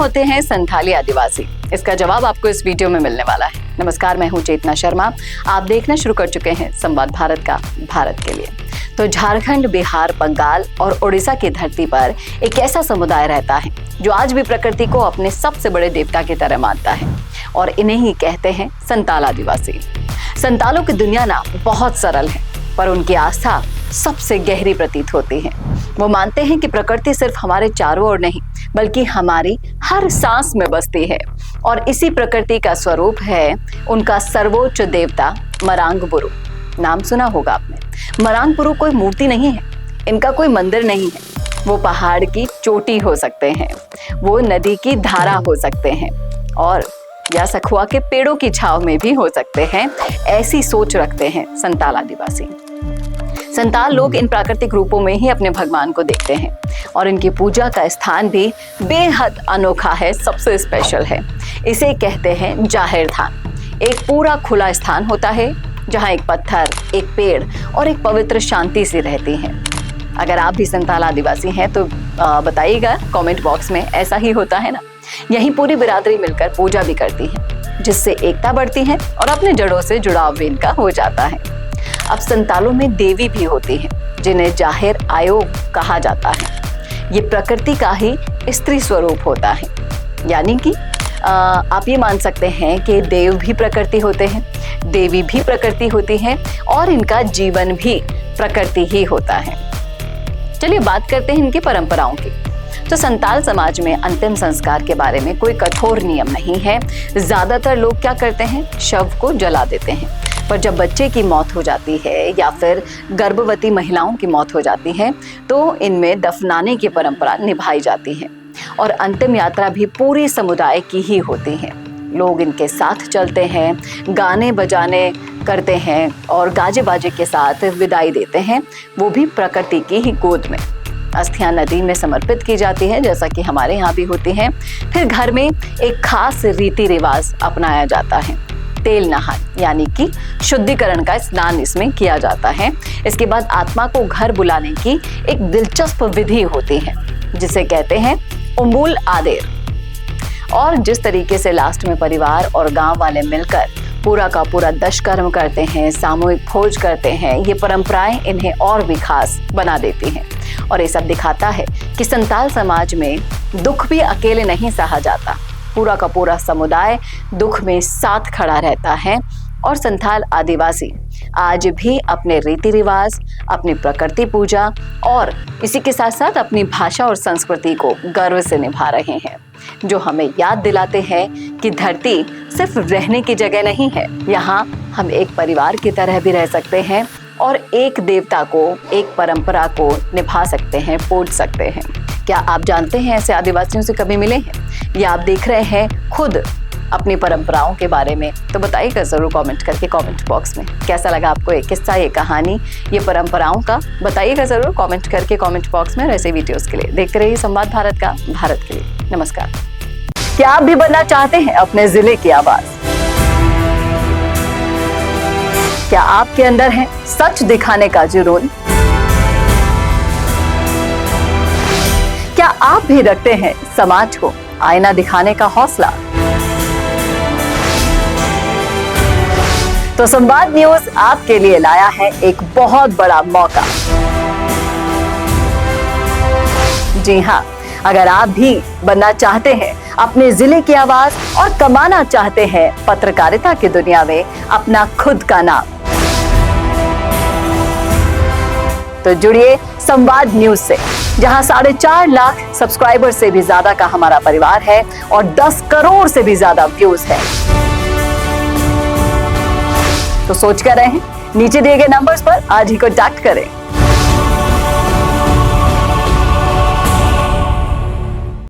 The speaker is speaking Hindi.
होते हैं संथाली आदिवासी? इसका जवाब आपको इस वीडियो में मिलने वाला है। नमस्कार, मैं हूं चेतना शर्मा। आप देखना शुरू कर चुके हैं संवाद भारत का, भारत के लिए। तो झारखंड, बिहार, बंगाल और उड़ीसा की धरती पर एक ऐसा समुदाय रहता है जो आज भी प्रकृति को अपने सबसे बड़े देवता की तरह मानता है, और इन्हें ही कहते हैं संताल आदिवासी। संतालों की दुनिया ना बहुत सरल है, पर उनकी आस्था सबसे गहरी प्रतीत होती है। वो मानते हैं कि प्रकृति सिर्फ हमारे चारों ओर नहीं, बल्कि हमारी हर सांस में बसती है, और इसी प्रकृति का स्वरूप है उनका सर्वोच्च देवता मरांगबुरु। नाम सुना होगा आपने। मरांगबुरु कोई मूर्ति नहीं है, इनका कोई मंदिर नहीं है। वो पहाड़ की चोटी हो सकते हैं, वो नदी की धारा हो सकते हैं, और या सखुआ के पेड़ों की छांव में भी हो सकते हैं। ऐसी सोच रखते हैं संताल आदिवासी। संताल लोग इन प्राकृतिक रूपों में ही अपने भगवान को देखते हैं, और इनकी पूजा का स्थान भी बेहद अनोखा है, सबसे स्पेशल है। इसे कहते हैं जाहिर थान। एक पूरा खुला स्थान होता है जहाँ एक पत्थर, एक पेड़ और एक पवित्र शांति सी रहती है। अगर आप भी संताल आदिवासी हैं तो बताइएगा कमेंट बॉक्स में, ऐसा ही होता है ना। यहीं पूरी बिरादरी मिलकर पूजा भी करती है, जिससे एकता बढ़ती है और अपने जड़ों से जुड़ाव भी इनका हो जाता है। अब संतालों में देवी भी होती हैं, जिन्हें जाहिर आयोग कहा जाता है। ये प्रकृति का ही स्त्री स्वरूप होता है, यानी कि आप ये मान सकते हैं कि देव भी प्रकृति होते हैं, देवी भी प्रकृति होती हैं, और इनका जीवन भी प्रकृति ही होता है। चलिए बात करते हैं इनकी परंपराओं की। तो संताल समाज में अंतिम संस्कार के बारे में कोई कठोर नियम नहीं है। ज्यादातर लोग क्या करते हैं, शव को जला देते हैं। पर जब बच्चे की मौत हो जाती है या फिर गर्भवती महिलाओं की मौत हो जाती है, तो इनमें दफनाने की परंपरा निभाई जाती है, और अंतिम यात्रा भी पूरे समुदाय की ही होती है। लोग इनके साथ चलते हैं, गाने बजाने करते हैं और गाजे बाजे के साथ विदाई देते हैं, वो भी प्रकृति की ही गोद में। अस्थियां नदी में समर्पित की जाती है, जैसा कि हमारे यहाँ भी होती है। फिर घर में एक खास रीति रिवाज अपनाया जाता है। तेल नहान यानी कि शुद्धिकरण का स्नान इसमें किया जाता है। इसके बाद आत्मा को घर बुलाने की एक दिलचस्प विधि होती है, जिसे कहते हैं उम्बुल आदेर। और जिस तरीके से लास्ट में परिवार और गांव वाले मिलकर पूरा का पूरा दशकर्म करते हैं, सामूहिक भोज करते हैं, ये परंपराएं इन्हें और भी खास बना देती हैं। और ये सब दिखाता है कि संताल समाज में दुख भी अकेले नहीं सहा जाता। पूरा का पूरा समुदाय दुख में साथ खड़ा रहता है, और संताल आदिवासी आज भी अपने रीति रिवाज, अपनी प्रकृति पूजा और इसी के साथ साथ अपनी भाषा और संस्कृति को गर्व से निभा रहे हैं, जो हमें याद दिलाते हैं कि धरती सिर्फ रहने की जगह नहीं है। यहाँ हम एक परिवार की तरह भी रह सकते हैं, और एक देवता को, एक परंपरा को निभा सकते हैं, पूज सकते हैं। क्या आप जानते हैं ऐसे आदिवासियों से कभी मिले हैं, या आप देख रहे हैं खुद अपनी परंपराओं के बारे में? तो बताइएगा जरूर कमेंट करके कमेंट बॉक्स में। कैसा लगा आपको ये किस्सा, ये कहानी, ये परंपराओं का? बताइएगा जरूर कमेंट करके कमेंट बॉक्स में। और ऐसे वीडियोस के लिए देखते रहिए संवाद भारत का, भारत के लिए। नमस्कार। क्या आप भी बनना चाहते हैं अपने जिले की आवाज? क्या आपके अंदर है सच दिखाने का जुनून? क्या आप भी रखते हैं समाज को आईना दिखाने का हौसला? तो संवाद न्यूज आपके लिए लाया है एक बहुत बड़ा मौका। जी हाँ, अगर आप भी बनना चाहते हैं अपने जिले की आवाज और कमाना चाहते हैं पत्रकारिता की दुनिया में अपना खुद का नाम, तो जुड़िए संवाद न्यूज से, जहां 4.5 लाख सब्सक्राइबर से भी ज्यादा का हमारा परिवार है और 10 करोड़ से भी ज्यादा व्यूज है। तो सोच कर रहे हैं, नीचे दिए गए नंबर्स पर आज ही कॉन्टैक्ट करें।